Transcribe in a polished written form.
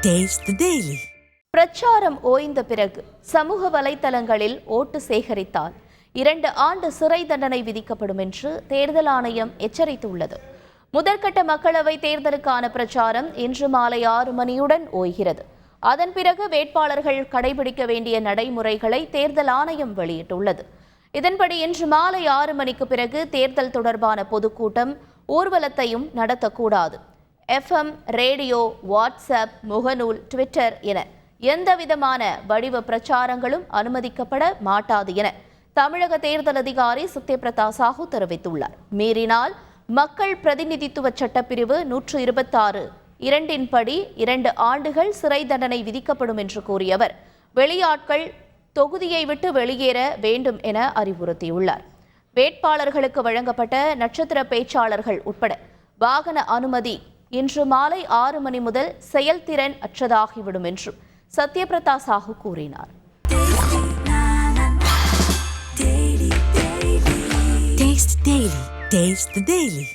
Taste the Daily. பிரச்சாரம் ஓய்ந்த பிறகு சமூக வலைதளங்களில் ஓட்டு சேகரித்தால் 2 ஆண்டு சிறை தண்டனை விதிக்கப்படும் என்று தேர்தல் ஆணையம் எச்சரித்துள்ளது. முதற்கட்ட மக்களவை தேர்தலுக்கான பிரச்சாரம் இன்று மாலை 6 மணியுடன் ஓய்கிறது. அதன் பிறகு வேட்பாளர்கள் கடைபிடிக்க வேண்டிய நடைமுறைகளை தேர்தல் ஆணையம் வெளியிட்டுள்ளது. இதன்படி இன்று மாலை 6 மணிக்கு பிறகு தேர்தல் தொடர்பான பொதுக்கூட்டம், ஊர்வலத்தையும் நடத்தக்கூடாது. FM, ரேடியோ, வாட்ஸ்அப், முகநூல், ட்விட்டர் என எந்தவிதமான வடிவ பிரச்சாரங்களும் அனுமதிக்கப்பட மாட்டாது என தமிழக தேர்தல் அதிகாரி சத்யபிரதா சாஹூ தெரிவித்துள்ளார். மீறினால் மக்கள் பிரதிநிதித்துவ சட்டப்பிரிவு 126 2 படி 2 ஆண்டுகள் சிறை தண்டனை விதிக்கப்படும் என்று கூறிய அவர், வெளியாட்கள் தொகுதியை விட்டு வெளியேற வேண்டும் என அறிவுறுத்தியுள்ளார். வேட்பாளர்களுக்கு வழங்கப்பட்ட நட்சத்திர பேச்சாளர்கள் உட்பட வாகன அனுமதி இன்று மாலை 6 மணி முதல் செயல்திறன் அற்றதாகிவிடும் என்றும் சத்யபிரதா சாஹூ கூறினார். Taste the Daily.